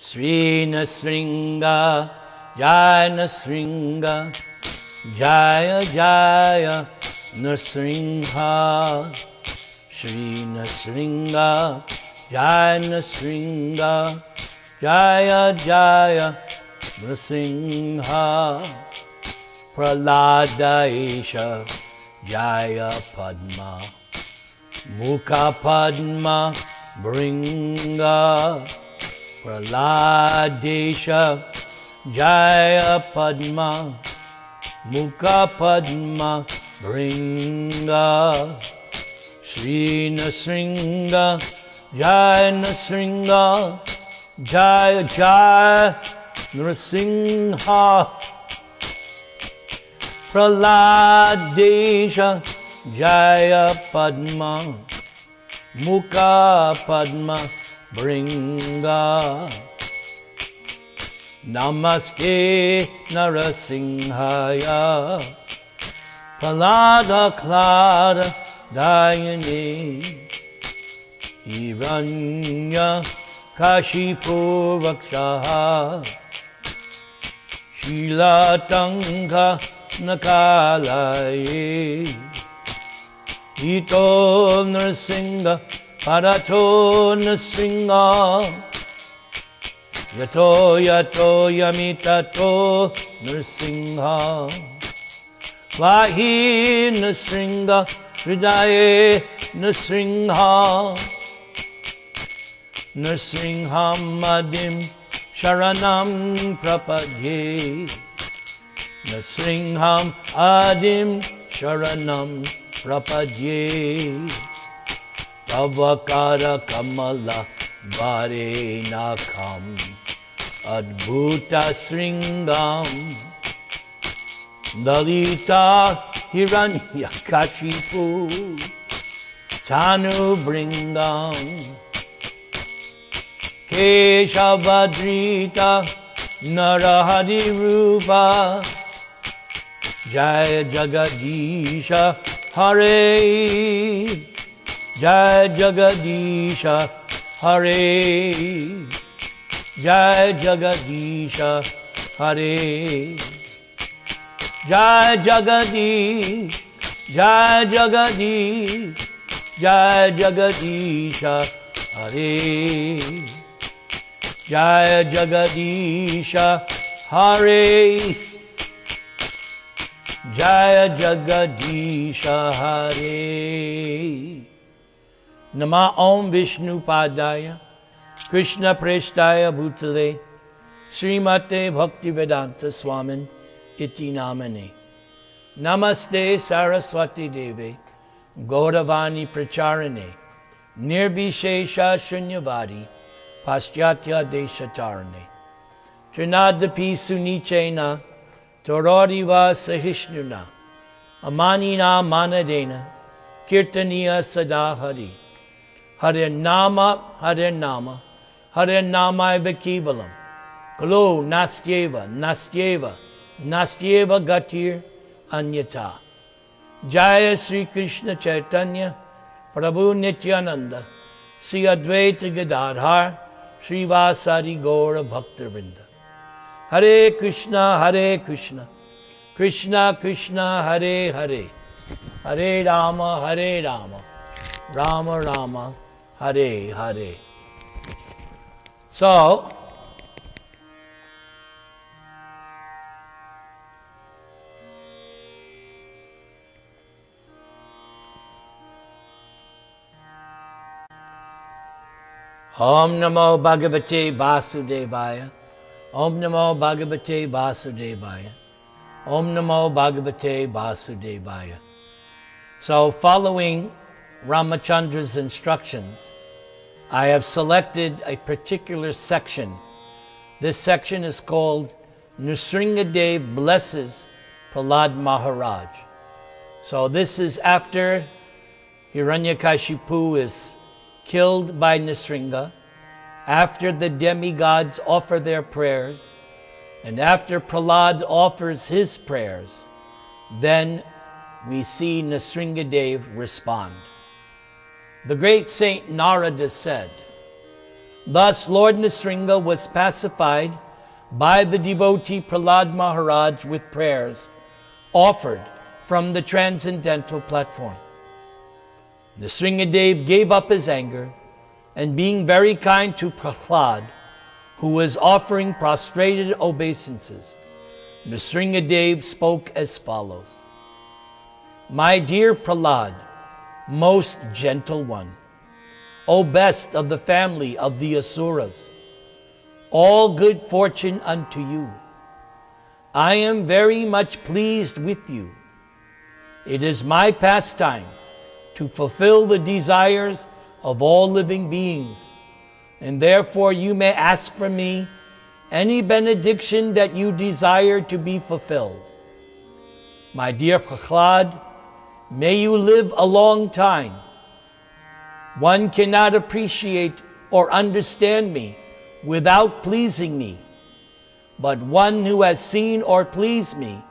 Sri Nrisingha, Jai Nrisingha, Jaya Jaya Nrisingha. Sri Nrisingha, Jai Nrisingha, Jaya Jaya Nrisingha. Prahlada Isha, Jaya Padma, Mukha Padma Bringa. Prahladesha, Jaya Padma, Mukha Padma Bringa. Sri Nrisingha, Jaya Nrisingha, Jaya Jaya Nrisingha. Prahladesha, Jaya Padma, Mukha Padma Bringa. Namaste Nrisinghaya, Prahlada Klada Dayane, Nrisingha-deva Vakshaha, Shilatanga Nakalaye, Ito Nrisingha Parato Nrisingha, Yato Yato Yamitato Nrisingha, Vahi Nrisingha, Hridaye Nrisingha, Nrisingha-madim Sharanam Prapadye, Nrisingha-adim Sharanam Prapadye. Avakara Kamala Vare Nakam Adbhuta Sringam Dalita Hiranya Kashipu Tanu Bringam Keshavadrita Narahadi Rupa Jaya Jagadisha Hare, Jai Jagadisha Hare, Jai Jagadisha Hare, Jai Jagadish, Jai Jagadish, Jai Jagadisha Hare, Jai Jagadisha Hare, Jaya Jagadisha Hare. Nama Om Vishnu Padaya, Krishna Preshtaya Bhutale, Srimate Bhaktivedanta Swamin Iti Namane. Namaste Saraswati Deve, Gauravani Pracharane, Nirvishesha Shunyavadi, Paschatya Deshatarane. Trinadapi Sunichena, Tororiva Sahishnuna, Amanina Manadena, Kirtaniya Sadahari, Hare Nama, Hare Nama, Hare Nama Kevalam, Kalo Nastyeva, Nastyeva, Nastyeva Gatir Anyata. Jaya Sri Krishna Chaitanya, Prabhu Nityananda, Sri Advaita Gadadhar, Sri Vasari Gaura Bhaktivinoda. Hare Krishna, Krishna Krishna, Hare Hare, Hare Rama, Rama Rama, Hare Hare. So, Om Namo Bhagavate Vasudevaya, Om Namo Bhagavate Vasudevaya, Om Namo Bhagavate Vasudevaya. So following Ramachandra's instructions, I have selected a particular section. This section is called Nrisingha-deva blesses Prahlad Maharaj. So this is after Hiranyakashipu is killed by Nrisingha, after the demigods offer their prayers, and after Prahlad offers his prayers, then we see Nrisingha-deva respond. The great Saint Narada said, Thus Lord Nrisingha was pacified by the devotee Prahlada Maharaj with prayers offered from the transcendental platform. Nrisingha-deva gave up his anger, and being very kind to Prahlada, who was offering prostrated obeisances, Nrisingha-deva spoke as follows. My dear Prahlada, most gentle one, O best of the family of the Asuras, all good fortune unto you. I am very much pleased with you. It is my pastime to fulfill the desires of all living beings, and therefore you may ask from me any benediction that you desire to be fulfilled. My dear Prahlada, may you live a long time. One cannot appreciate or understand me without pleasing me, but one who has seen or pleased me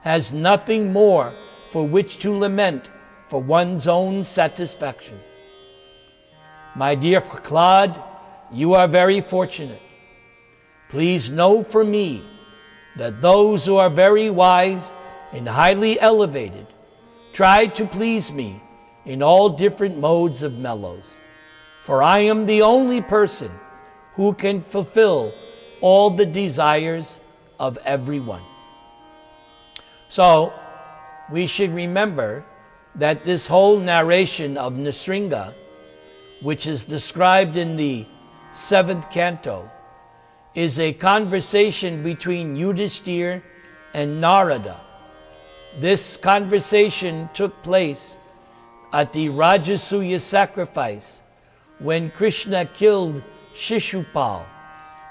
has nothing more for which to lament for one's own satisfaction. My dear Prahlada, you are very fortunate. Please know for me that those who are very wise and highly elevated try to please me in all different modes of mellows, for I am the only person who can fulfill all the desires of everyone. So, we should remember that this whole narration of Nrisingha, which is described in the 7th canto, is a conversation between Yudhishthira and Narada. This conversation took place at the Rajasuya sacrifice when Krishna killed Shishupal,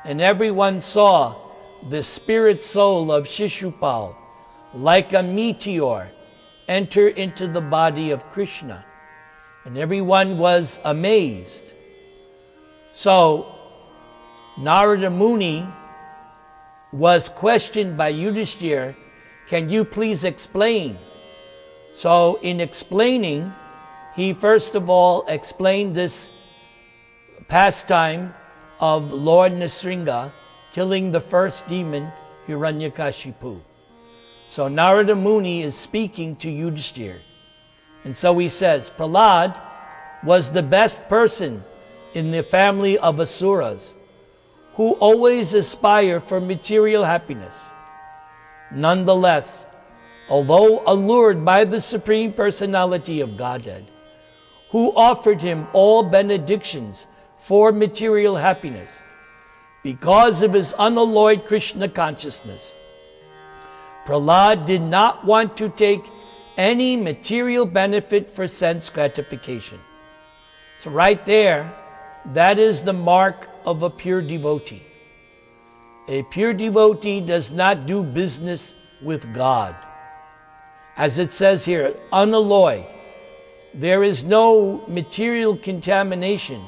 and everyone saw the spirit soul of Shishupal like a meteor enter into the body of Krishna, and everyone was amazed. So Narada Muni was questioned by Yudhishthira, can you please explain? So in explaining, he first of all explained this pastime of Lord Nrisingha killing the first demon, Hiranyakashipu. So Narada Muni is speaking to Yudhishthira. And so he says, Prahlada was the best person in the family of Asuras who always aspire for material happiness. Nonetheless, although allured by the Supreme Personality of Godhead, who offered him all benedictions for material happiness, because of his unalloyed Krishna consciousness, Prahlada did not want to take any material benefit for sense gratification. So right there, that is the mark of a pure devotee. A pure devotee does not do business with God. As it says here, unalloyed. There is no material contamination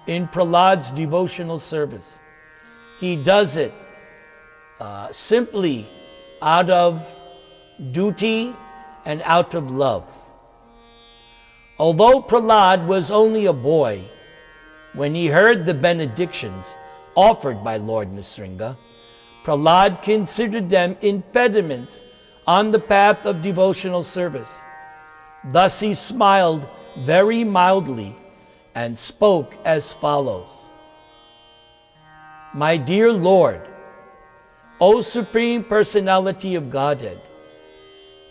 in Prahlada's devotional service. He does it simply out of duty and out of love. Although Prahlada was only a boy, when he heard the benedictions offered by Lord Nrisingha, Prahlada considered them impediments on the path of devotional service. Thus he smiled very mildly and spoke as follows. My dear Lord, O Supreme Personality of Godhead,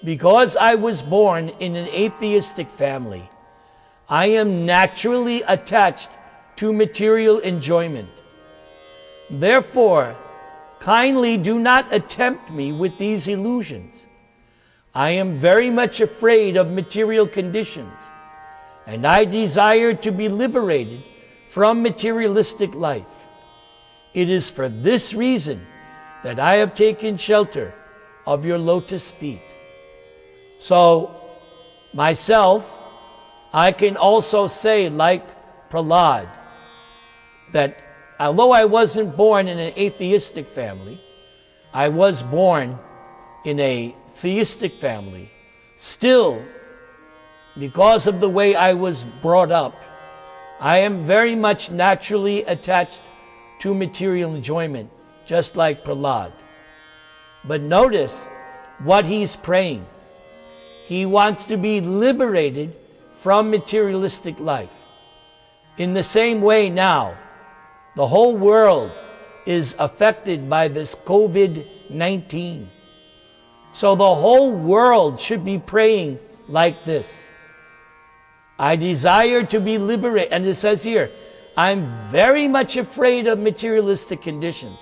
because I was born in an atheistic family, I am naturally attached to material enjoyment. Therefore, kindly do not attempt me with these illusions. I am very much afraid of material conditions, and I desire to be liberated from materialistic life. It is for this reason that I have taken shelter of your lotus feet. So, myself, I can also say, like Prahlada, that although I wasn't born in an atheistic family, I was born in a theistic family. Still, because of the way I was brought up, I am very much naturally attached to material enjoyment, just like Prahlad. But notice what he's praying. He wants to be liberated from materialistic life. In the same way now, the whole world is affected by this COVID-19. So the whole world should be praying like this. I desire to be liberated. And it says here, I'm very much afraid of materialistic conditions.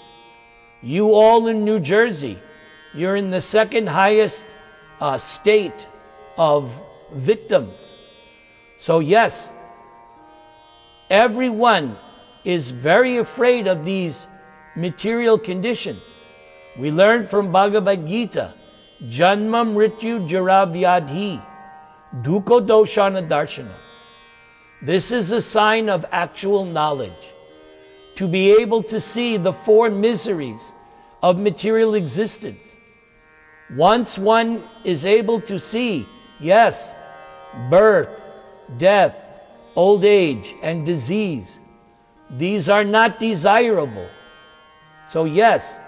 You all in New Jersey, you're in the second highest state of victims. So yes, everyone is very afraid of these material conditions. We learn from Bhagavad Gita, Janma Mrityu Jara Vyadhi, Dukho Doshana Darshana. This is a sign of actual knowledge, to be able to see the four miseries of material existence. Once one is able to see, yes, birth, death, old age, and disease, these are not desirable. So yes,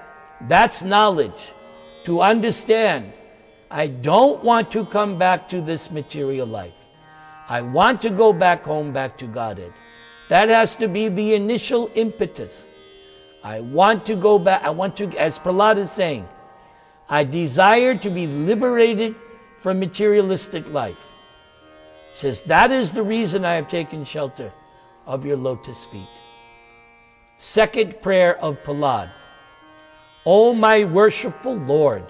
that's knowledge, to understand, I don't want to come back to this material life. I want to go back home, back to Godhead. That has to be the initial impetus. I want to go back, I want to, as Prahlada is saying, I desire to be liberated from materialistic life. He says, that is the reason I have taken shelter of your lotus feet. Second prayer of Prahlada. O my worshipful Lord,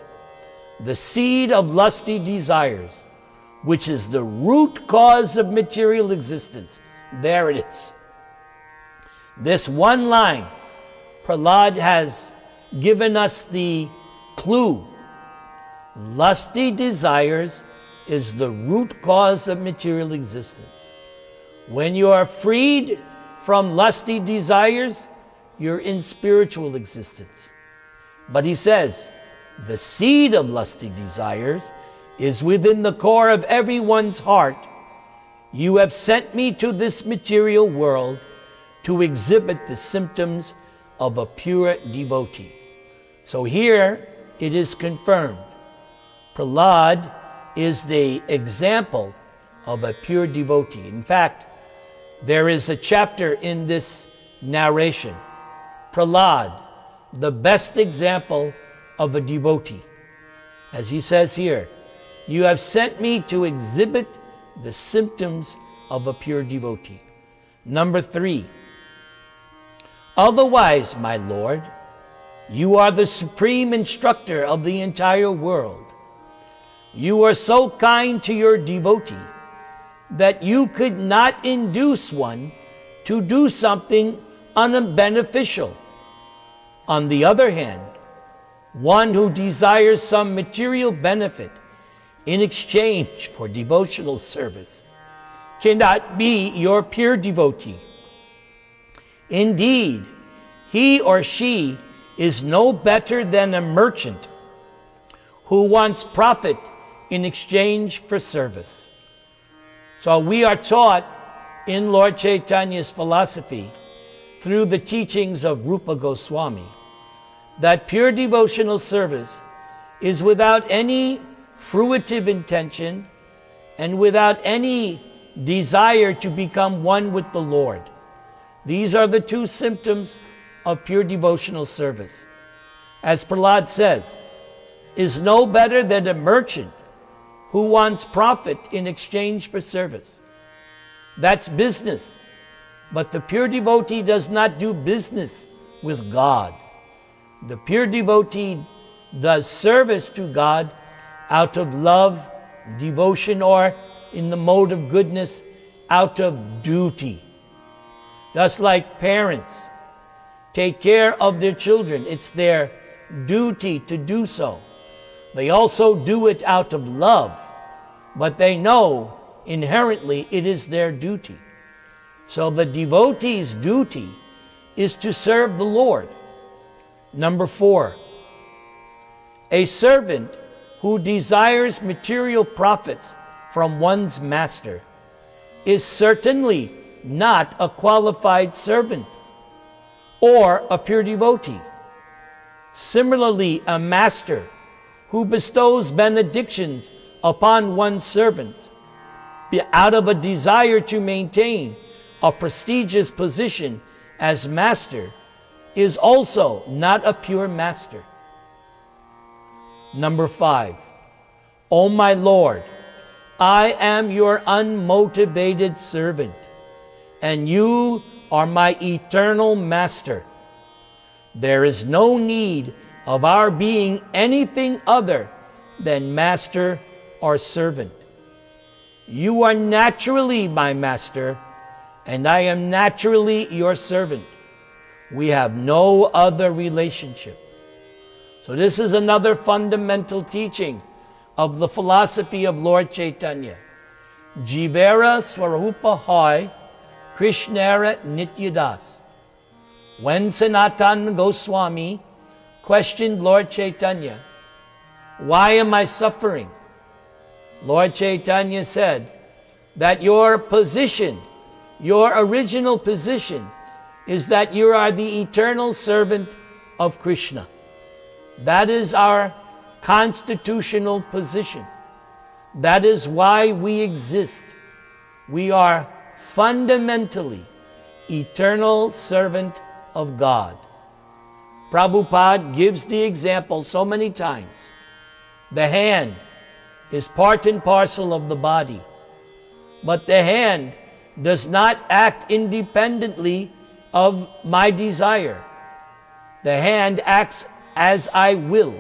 the seed of lusty desires, which is the root cause of material existence. There it is. This one line, Prahlada has given us the clue. Lusty desires is the root cause of material existence. When you are freed from lusty desires, you're in spiritual existence. But he says, the seed of lusty desires is within the core of everyone's heart. You have sent me to this material world to exhibit the symptoms of a pure devotee. So here it is confirmed. Prahlada is the example of a pure devotee. In fact, there is a chapter in this narration, Prahlada, the best example of a devotee. As he says here, you have sent me to exhibit the symptoms of a pure devotee. Number 3, otherwise, my Lord, you are the supreme instructor of the entire world. You are so kind to your devotee that you could not induce one to do something unbeneficial. On the other hand, one who desires some material benefit in exchange for devotional service cannot be your pure devotee. Indeed, he or she is no better than a merchant who wants profit in exchange for service. So we are taught in Lord Chaitanya's philosophy through the teachings of Rupa Goswami that pure devotional service is without any fruitive intention and without any desire to become one with the Lord. These are the two symptoms of pure devotional service. As Prahlada says, is no better than a merchant who wants profit in exchange for service. That's business. But the pure devotee does not do business with God. The pure devotee does service to God out of love, devotion, or in the mode of goodness, out of duty. Just like parents take care of their children, it's their duty to do so. They also do it out of love, but they know inherently it is their duty. So the devotee's duty is to serve the Lord. Number 4, a servant who desires material profits from one's master is certainly not a qualified servant or a pure devotee. Similarly, a master who bestows benedictions upon one's servants out of a desire to maintain a prestigious position as master is also not a pure master. Number 5, O my Lord, I am your unmotivated servant, and you are my eternal master. There is no need of our being anything other than master or servant. You are naturally my master, and I am naturally your servant. We have no other relationship. So this is another fundamental teaching of the philosophy of Lord Chaitanya. Jivera Swarupa Hoy, Krishnara Nityadas. When Sanatana Goswami questioned Lord Chaitanya, why am I suffering? Lord Chaitanya said that your position, your original position, is that you are the eternal servant of Krishna. That is our constitutional position. That is why we exist. We are fundamentally eternal servant of God. Prabhupada gives the example so many times. The hand is part and parcel of the body, but the hand does not act independently of my desire. The hand acts as I will.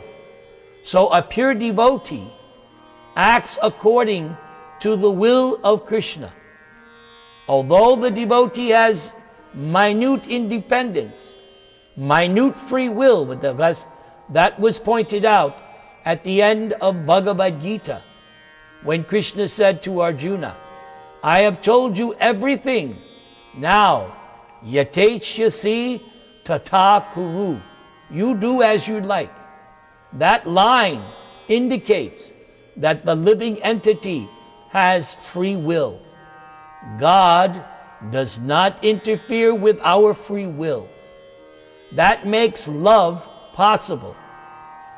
So a pure devotee acts according to the will of Krishna. Although the devotee has minute independence, minute free will, that was pointed out at the end of Bhagavad Gita, when Krishna said to Arjuna, I have told you everything. Now, yatechyasi tata kuru. You do as you like. That line indicates that the living entity has free will. God does not interfere with our free will. That makes love possible.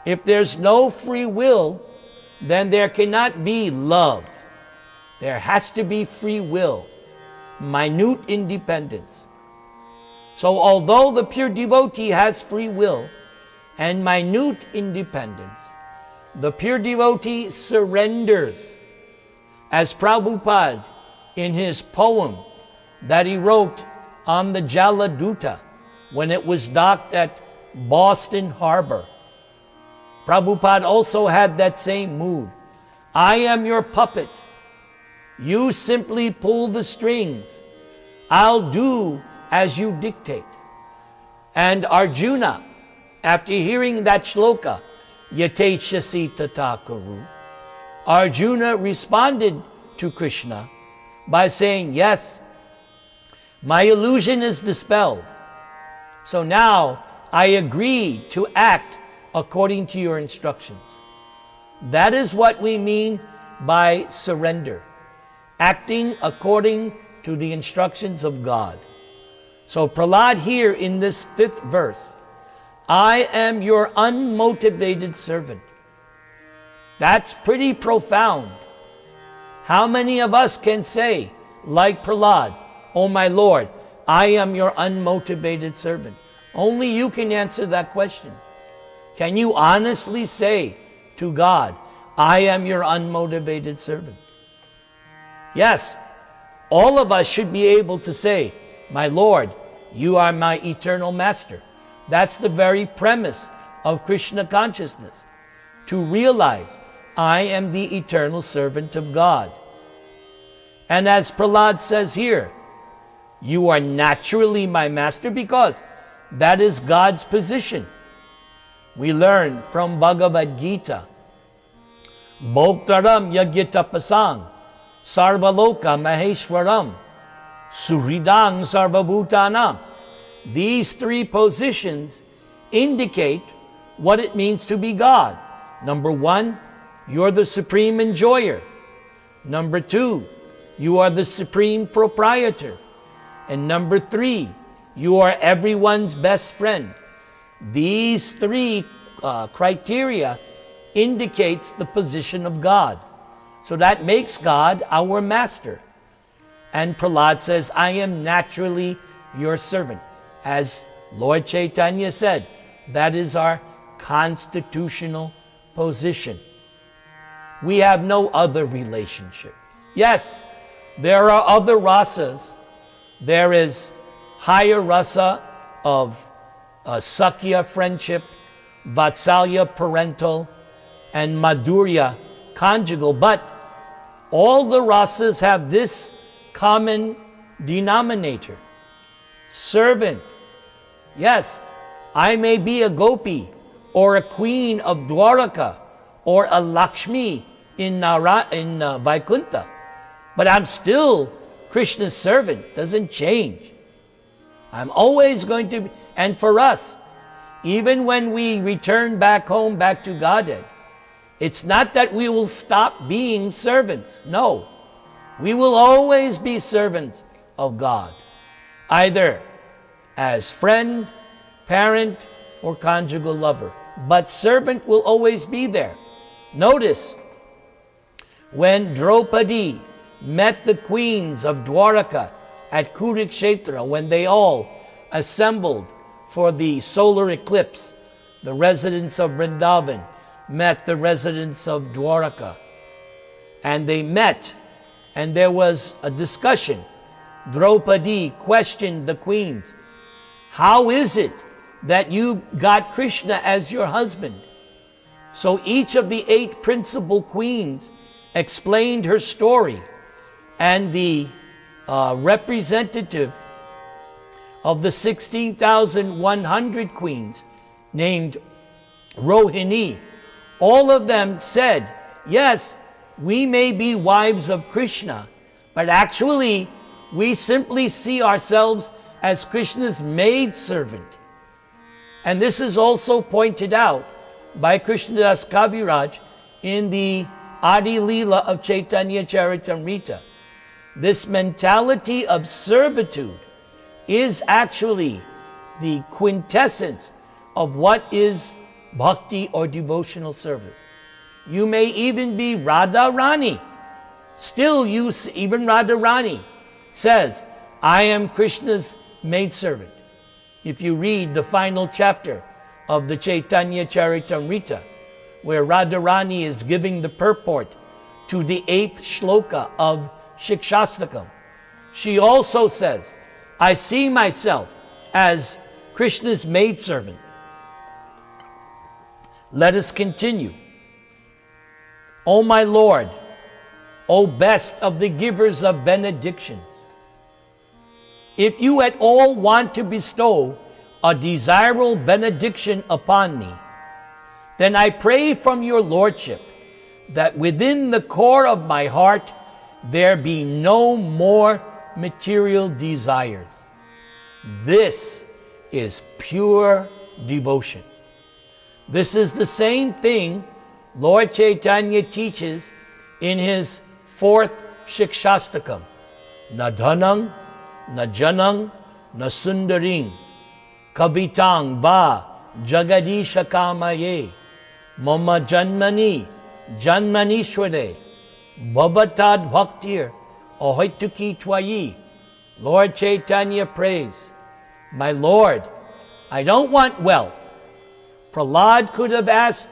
If there's no free will, then there cannot be love. There has to be free will, minute independence. So although the pure devotee has free will and minute independence, the pure devotee surrenders. As Prabhupada, in his poem that he wrote on the Jaladuta when it was docked at Boston Harbor, Prabhupada also had that same mood. I am your puppet. You simply pull the strings. I'll do as you dictate. And Arjuna, after hearing that shloka, Yatechyasi tata kuru, Arjuna responded to Krishna by saying, yes, my illusion is dispelled. So now I agree to act according to your instructions. That is what we mean by surrender, acting according to the instructions of God. So Prahlad here in this 5th verse, I am your unmotivated servant. That's pretty profound. How many of us can say, like Prahlad, oh my Lord, I am your unmotivated servant? Only you can answer that question. Can you honestly say to God, I am your unmotivated servant? Yes, all of us should be able to say, my Lord, you are my eternal master. That's the very premise of Krishna consciousness, to realize I am the eternal servant of God. And as Prahlad says here, you are naturally my master, because that is God's position. We learn from Bhagavad Gita, Bhoktaram yagyatapasang sarvaloka maheshwaram suhridang sarvabhutanam. These 3 positions indicate what it means to be God. Number 1, you're the supreme enjoyer. Number 2, you are the supreme proprietor. And number 3, you are everyone's best friend. These 3 criteria indicates the position of God. So that makes God our master. And Prahlad says, I am naturally your servant. As Lord Chaitanya said, that is our constitutional position. We have no other relationship. Yes, there are other rasas. There is higher rasa of Sakya friendship, Vatsalya parental, and Madhurya conjugal. But all the rasas have this common denominator: servant. Yes, I may be a gopi or a queen of Dwaraka or a Lakshmi in Vaikuntha, but I'm still Krishna's servant. Doesn't change. I'm always going to be. And for us, even when we return back home, back to Godhead, it's not that we will stop being servants. No, we will always be servants of God, either as friend, parent, or conjugal lover. But servant will always be there. Notice, when Draupadi met the queens of Dwaraka at Kurukshetra, when they all assembled for the solar eclipse, the residents of Vrindavan met the residents of Dwaraka. And they met, and there was a discussion. Draupadi questioned the queens, how is it that you got Krishna as your husband? So each of the 8 principal queens explained her story, and the representative of the 16,100 queens, named Rohini, all of them said, yes, we may be wives of Krishna, but actually we simply see ourselves as Krishna's maidservant. And this is also pointed out by Krishnadas Kaviraj in the Adi Leela of Chaitanya Charitamrita. This mentality of servitude is actually the quintessence of what is bhakti or devotional service. You may even be Radha Rani. Still, even Radha Rani says, I am Krishna's maidservant. If you read the final chapter of the Chaitanya Charitamrita, where Radharani is giving the purport to the 8th shloka of Shikshastakam, she also says, I see myself as Krishna's maidservant. Let us continue. O my Lord, O best of the givers of benedictions, if you at all want to bestow a desirable benediction upon me, then I pray from your Lordship that within the core of my heart there be no more material desires. This is pure devotion. This is the same thing Lord Chaitanya teaches in his 4th Shikshastakam. Na dhanang, na janang, na sundaring, kavitang va jagadisha kamaye, mama janmani, janmanishware, bhavatad bhaktir, ahoituki twayi. Lord Chaitanya prays, my Lord, I don't want wealth. Prahlad could have asked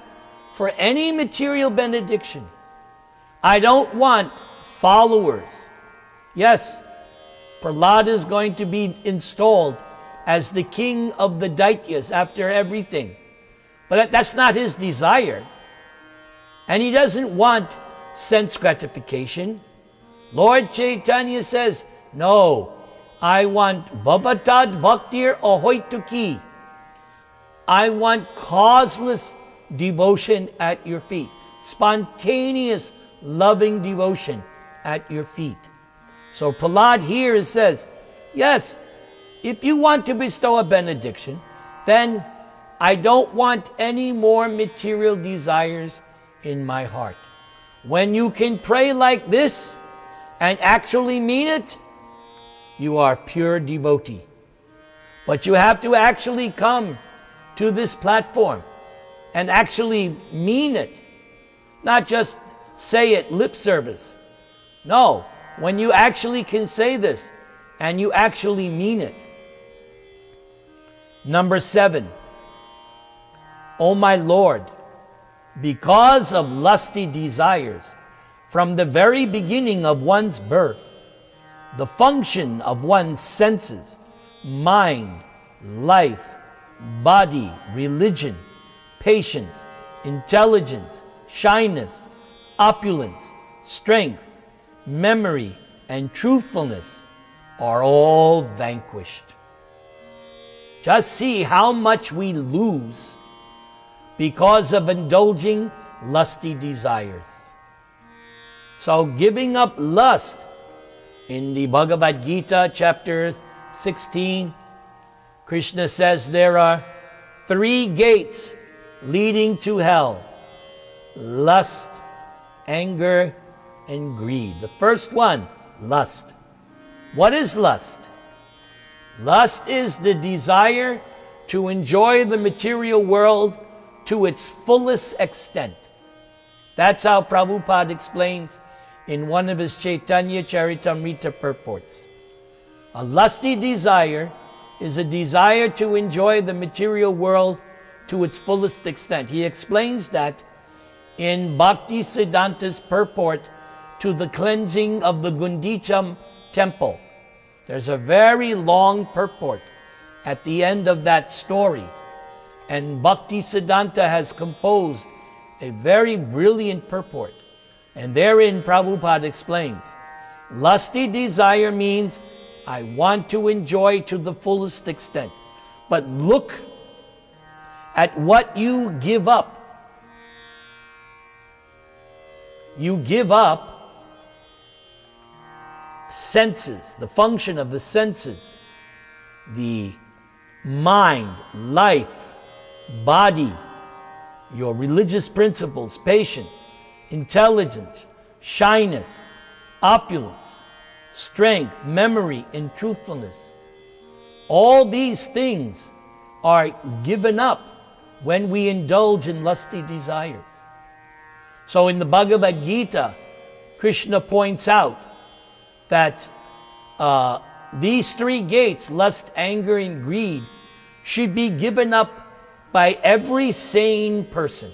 for any material benediction. I don't want followers. Yes, Prahlad is going to be installed as the king of the Daityas after everything. But that's not his desire. And he doesn't want sense gratification. Lord Chaitanya says, no, I want bhavatad bhaktir ahoituki. I want causeless devotion at your feet. Spontaneous, loving devotion at your feet. So Prahlad here says, yes, if you want to bestow a benediction, then I don't want any more material desires in my heart. When you can pray like this and actually mean it, you are pure devotee. But you have to actually come to this platform and actually mean it. Not just say it lip service. No, when you actually can say this and you actually mean it. Number 7. O my Lord, because of lusty desires, from the very beginning of one's birth, the function of one's senses, mind, life, body, religion, patience, intelligence, shyness, opulence, strength, memory, and truthfulness are all vanquished. Just see how much we lose because of indulging lusty desires. So giving up lust, in the Bhagavad Gita chapter 16, Krishna says there are 3 gates leading to hell: lust, anger, and greed. The first one, lust. What is lust? Lust is the desire to enjoy the material world to its fullest extent. That's how Prabhupada explains in one of his Chaitanya Charitamrita purports. A lusty desire is a desire to enjoy the material world to its fullest extent. He explains that in Bhakti Siddhanta's purport to the cleansing of the Gundicha temple. There's a very long purport at the end of that story. And Bhakti Siddhanta has composed a very brilliant purport. And therein Prabhupada explains, lusty desire means I want to enjoy to the fullest extent. But look at what you give up. You give up senses, the function of the senses, the mind, life, body, your religious principles, patience, intelligence, shyness, opulence, strength, memory, and truthfulness. All these things are given up when we indulge in lusty desires. So in the Bhagavad Gita, Krishna points out that these 3 gates, lust, anger, and greed, should be given up by every sane person.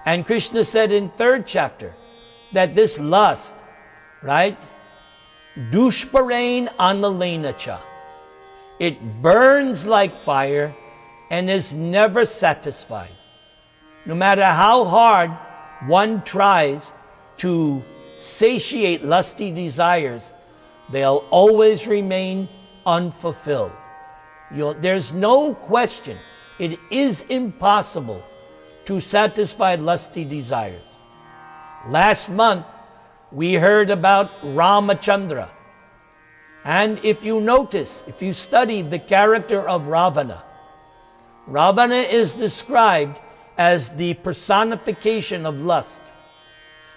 And Krishna said in 3rd chapter that this lust, right, dushparain analenacha, it burns like fire and is never satisfied. No matter how hard one tries to satiate lusty desires, they'll always remain unfulfilled. There's no question. It is impossible to satisfy lusty desires. Last month, we heard about Ramachandra. And if you notice, if you study the character of Ravana, Ravana is described as the personification of lust.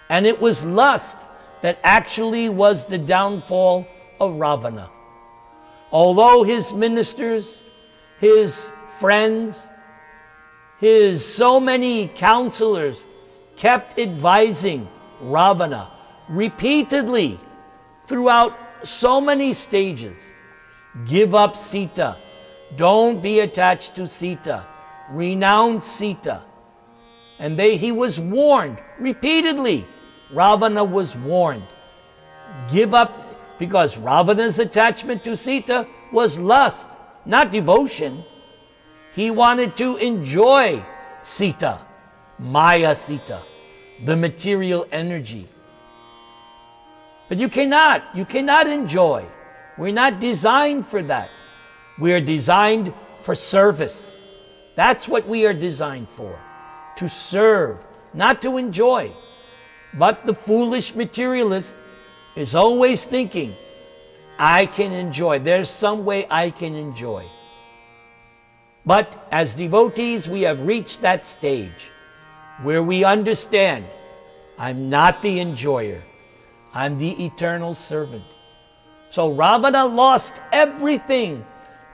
And it was lust that actually was the downfall of Ravana. Although his ministers, his friends, his so many counselors kept advising Ravana repeatedly throughout so many stages, give up Sita, don't be attached to Sita, renounce Sita. And he was warned repeatedly. Ravana was warned. Give up, because Ravana's attachment to Sita was lust, not devotion. He wanted to enjoy Sita, Maya Sita, the material energy. But you cannot enjoy. We're not designed for that. We are designed for service. That's what we are designed for, to serve, not to enjoy. But the foolish materialist is always thinking, I can enjoy. There's some way I can enjoy. But as devotees, we have reached that stage where we understand, I'm not the enjoyer. I'm the eternal servant. So Ravana lost everything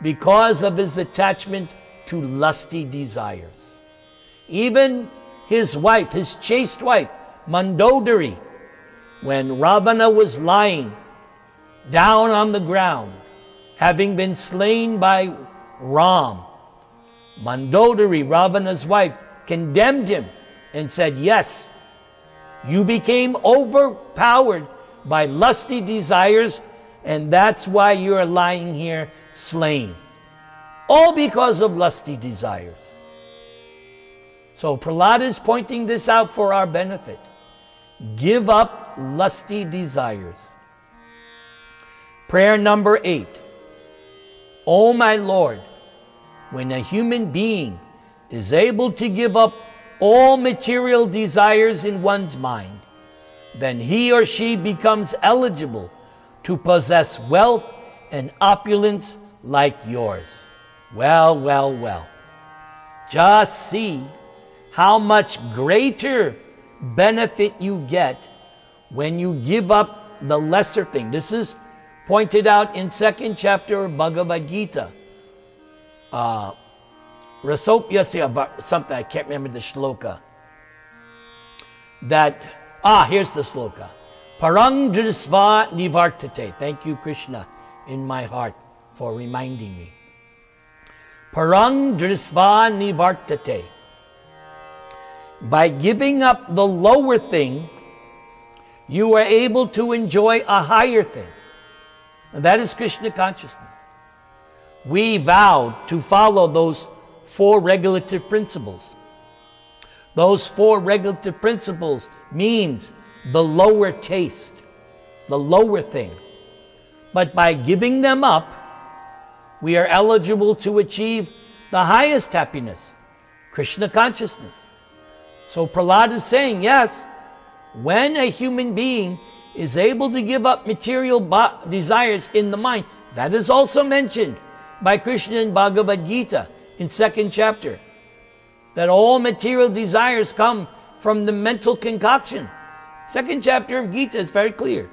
because of his attachment to lusty desires. Even his wife, his chaste wife, Mandodari, when Ravana was lying down on the ground, having been slain by Ram, Mandodari, Ravana's wife, condemned him and said, yes, you became overpowered by lusty desires, and that's why you're lying here slain. All because of lusty desires. So Prahlada is pointing this out for our benefit. Give up lusty desires. Prayer number 8. O my Lord, when a human being is able to give up all material desires in one's mind, then he or she becomes eligible to possess wealth and opulence like yours. Well, well, well. Just see how much greater benefit you get when you give up the lesser thing. This is pointed out in 2nd chapter of Bhagavad Gita. Rasopyasya, something, I can't remember the shloka. Here's the shloka. Parang drisva nivartate. Thank you, Krishna, in my heart for reminding me. Parang drisva nivartate. By giving up the lower thing, you are able to enjoy a higher thing. And that is Krishna consciousness. We vowed to follow those 4 regulative principles. Those 4 regulative principles means the lower taste, the lower thing. But by giving them up, we are eligible to achieve the highest happiness, Krishna consciousness. So Prahlada is saying, yes, when a human being is able to give up material desires in the mind, that is also mentioned by Krishna in Bhagavad Gita in 2nd chapter, that all material desires come from the mental concoction. 2nd chapter of Gita is very clear.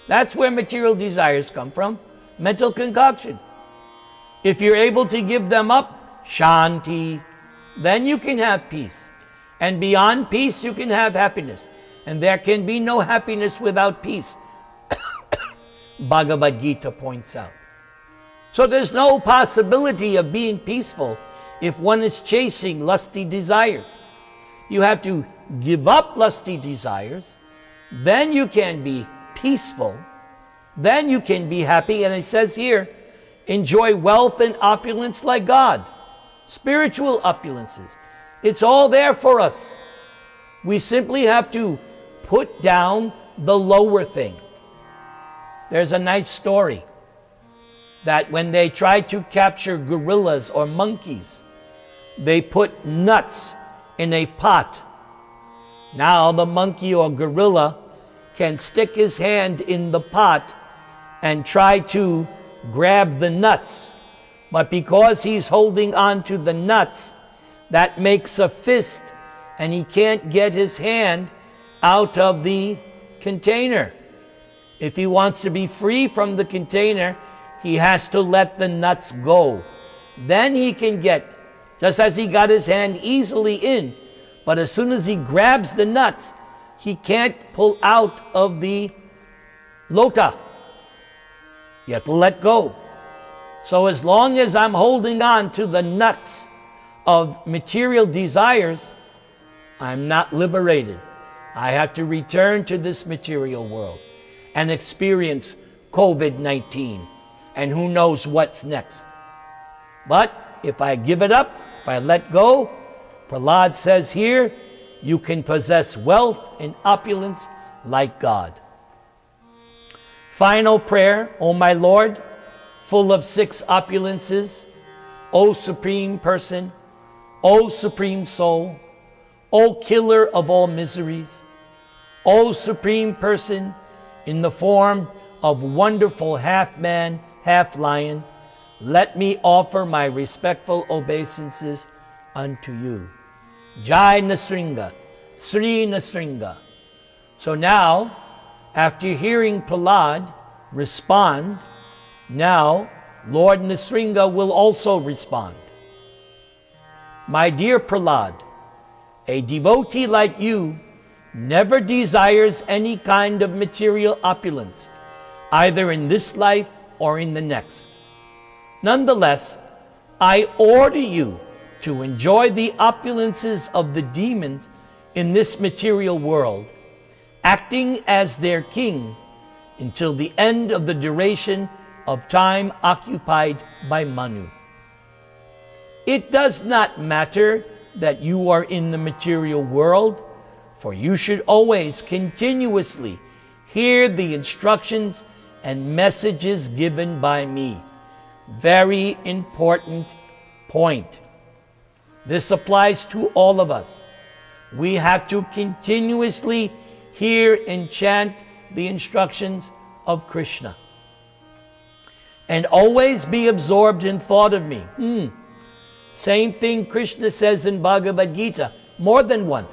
That's where material desires come from, mental concoction. If you're able to give them up, shanti, then you can have peace. And beyond peace, you can have happiness. And there can be no happiness without peace, Bhagavad Gita points out. So there's no possibility of being peaceful if one is chasing lusty desires. You have to give up lusty desires, then you can be peaceful, then you can be happy. And it says here, enjoy wealth and opulence like God. Spiritual opulences. It's all there for us. We simply have to put down the lower thing. There's a nice story that when they tried to capture gorillas or monkeys, they put nuts in a pot. Now the monkey or gorilla can stick his hand in the pot and try to grab the nuts. But because he's holding on to the nuts, that makes a fist, and he can't get his hand out of the container. If he wants to be free from the container, he has to let the nuts go. Then he can get, just as he got his hand easily in, but as soon as he grabs the nuts, he can't pull out of the lota. You have to let go. So as long as I'm holding on to the nuts of material desires, I'm not liberated. I have to return to this material world and experience COVID-19 and who knows what's next. But if I give it up, if I let go, Prahlada says here, you can possess wealth and opulence like God. Final prayer, O my Lord, full of 6 opulences, O Supreme Person, O Supreme Soul, O Killer of all miseries, O Supreme Person, in the form of wonderful half-man, half-lion, let me offer my respectful obeisances unto you. Jai Nrisingha, Sri Nrisingha. So now, after hearing Prahlada respond, now Lord Nrisingha will also respond. My dear Prahlad, a devotee like you never desires any kind of material opulence, either in this life or in the next. Nonetheless, I order you to enjoy the opulences of the demons in this material world, acting as their king until the end of the duration of time occupied by Manu. It does not matter that you are in the material world, for you should always continuously hear the instructions and messages given by me. Very important point. This applies to all of us. We have to continuously hear and chant the instructions of Krishna, and always be absorbed in thought of me. Same thing Krishna says in Bhagavad Gita more than once.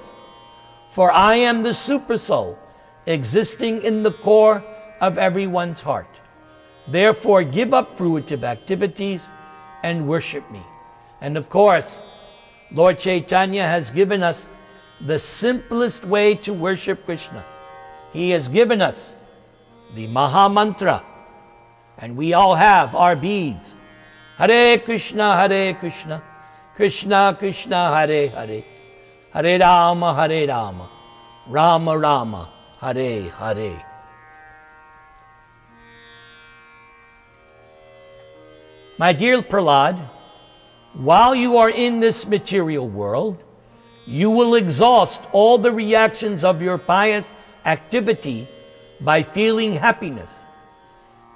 For I am the super soul existing in the core of everyone's heart. Therefore give up fruitive activities and worship me. And of course, Lord Chaitanya has given us the simplest way to worship Krishna. He has given us the Maha Mantra, and we all have our beads. Hare Krishna, Krishna Krishna, Hare Hare, Hare Rama, Rama Rama, Hare Hare. My dear Prahlad, while you are in this material world, you will exhaust all the reactions of your pious activity by feeling happiness,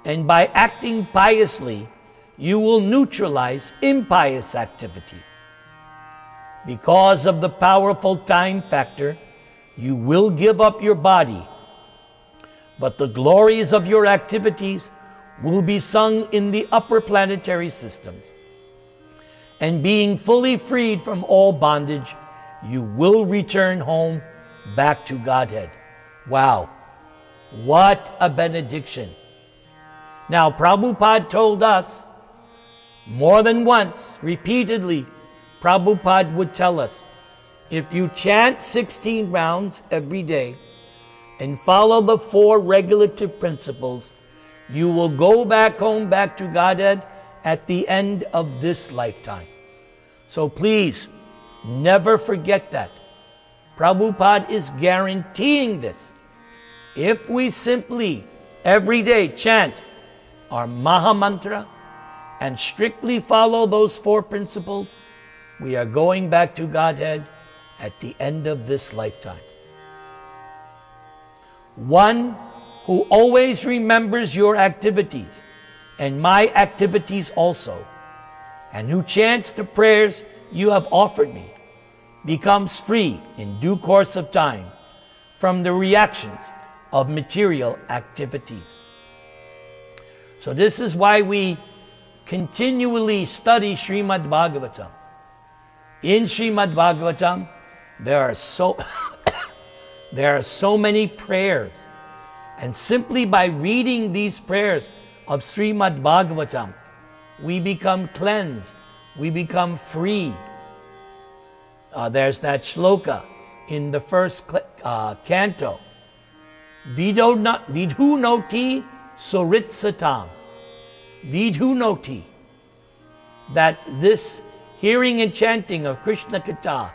and by acting piously, you will neutralize impious activity. Because of the powerful time factor, you will give up your body, but the glories of your activities will be sung in the upper planetary systems. And being fully freed from all bondage, you will return home back to Godhead. Wow, what a benediction. Now, Prabhupada told us more than once, repeatedly, Prabhupada would tell us, if you chant 16 rounds every day and follow the 4 regulative principles, you will go back home, back to Godhead at the end of this lifetime. So please, never forget that. Prabhupada is guaranteeing this. If we simply, every day, chant our Maha Mantra and strictly follow those 4 principles, we are going back to Godhead at the end of this lifetime. One who always remembers your activities and my activities also, and who chants the prayers you have offered me, becomes free in due course of time from the reactions of material activities. So this is why we continually study Srimad Bhagavatam. In Srimad Bhagavatam, there are so many prayers, and simply by reading these prayers of Srimad Bhagavatam, we become cleansed, we become free. There's that shloka in the first canto. Vidhunoti suritsatam. Vidhunoti. That this hearing and chanting of Krishna Katha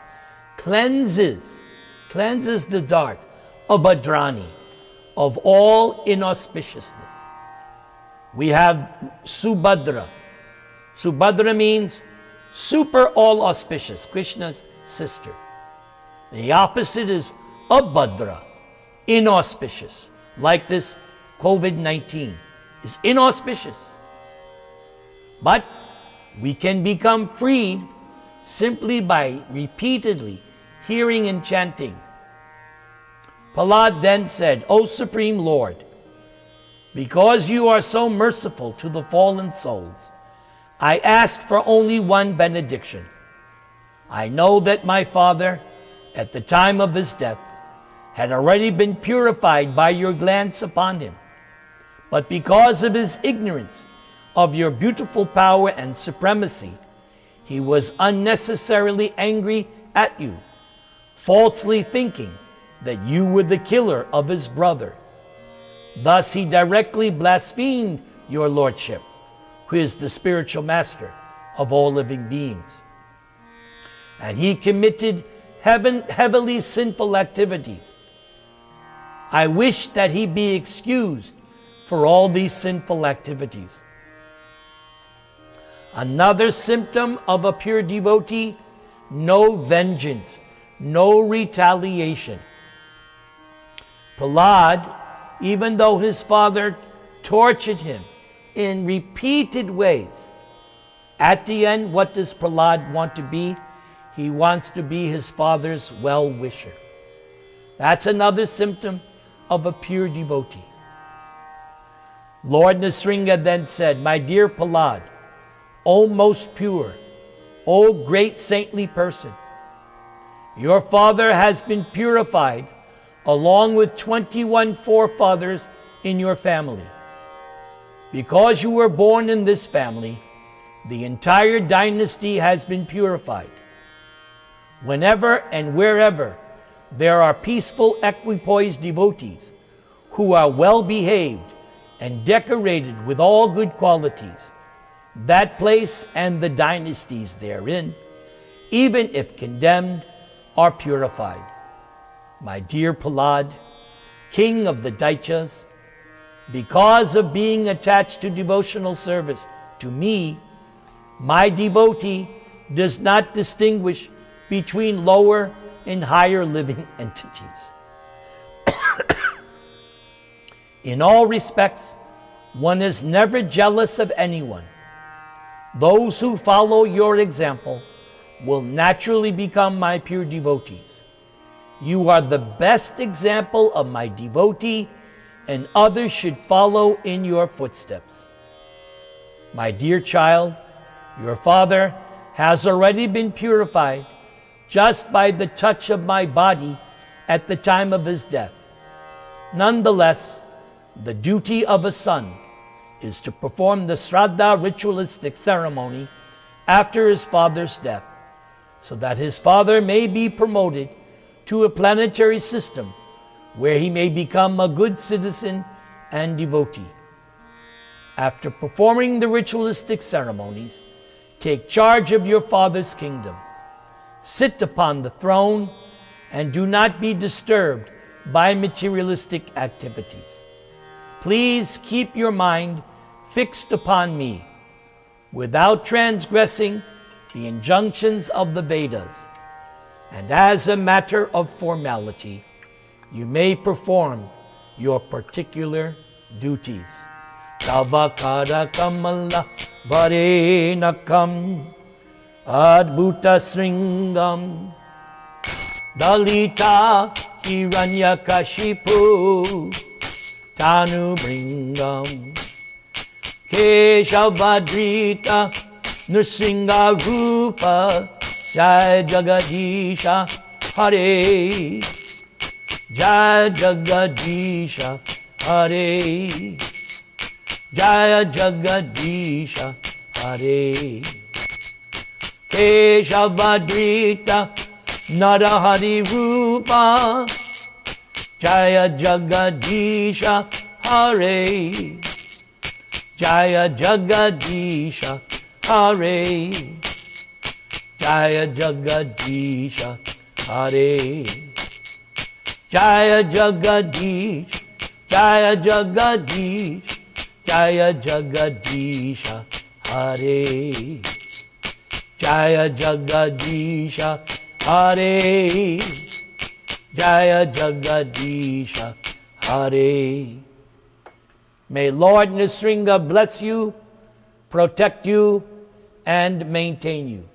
cleanses the dart of Bhadrani, of all inauspiciousness. We have Subhadra. Subhadra means super all auspicious, Krishna's sister. The opposite is Abhadra, inauspicious, like this COVID-19 is inauspicious. But we can become freed simply by repeatedly hearing and chanting. Prahlad then said, O Supreme Lord, because you are so merciful to the fallen souls, I ask for only one benediction. I know that my father, at the time of his death, had already been purified by your glance upon him. But because of his ignorance of your beautiful power and supremacy, he was unnecessarily angry at you, falsely thinking that you were the killer of his brother. Thus he directly blasphemed your lordship, who is the spiritual master of all living beings. And he committed heavily sinful activities. I wish that he be excused for all these sinful activities. Another symptom of a pure devotee: no vengeance, no retaliation. Prahlada, even though his father tortured him in repeated ways, at the end, what does Prahlada want to be? He wants to be his father's well-wisher. That's another symptom of a pure devotee. Lord Nrisingha then said, "My dear Prahlada, O most pure, O great saintly person, your father has been purified along with 21 forefathers in your family. Because you were born in this family, the entire dynasty has been purified. Whenever and wherever there are peaceful, equipoised devotees who are well behaved and decorated with all good qualities, that place and the dynasties therein, even if condemned, are purified. My dear Prahlada, king of the Daityas, because of being attached to devotional service to me, my devotee does not distinguish between lower and higher living entities. In all respects, one is never jealous of anyone. Those who follow your example will naturally become my pure devotees. You are the best example of my devotee, and others should follow in your footsteps. My dear child, your father has already been purified just by the touch of my body at the time of his death. Nonetheless, the duty of a son is to perform the Shraddha ritualistic ceremony after his father's death, so that his father may be promoted to a planetary system where he may become a good citizen and devotee. After performing the ritualistic ceremonies, take charge of your father's kingdom. Sit upon the throne and do not be disturbed by materialistic activities. Please keep your mind fixed upon me without transgressing the injunctions of the Vedas. And as a matter of formality, you may perform your particular duties. Tavakara kamala varenakam adbhuta sringam dalita hiranyakashipu tanu bringam keshavadrita Nrisingha-rupa Jai Jagadisha Hare Jai Jagadisha Hare Jai Jagadisha Hare Keshavadrita Narahari Rupa Jaya Jagadisha Hare Jaya Jagadisha Hare Jaya Jagadisha Hare Jaya Jagadish Jaya Jagadish Jaya Jagadisha Hare Jaya Jagadisha Hare Jaya Jagadisha Hare. May Lord Nrisingha bless you, protect you, and maintain you.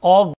All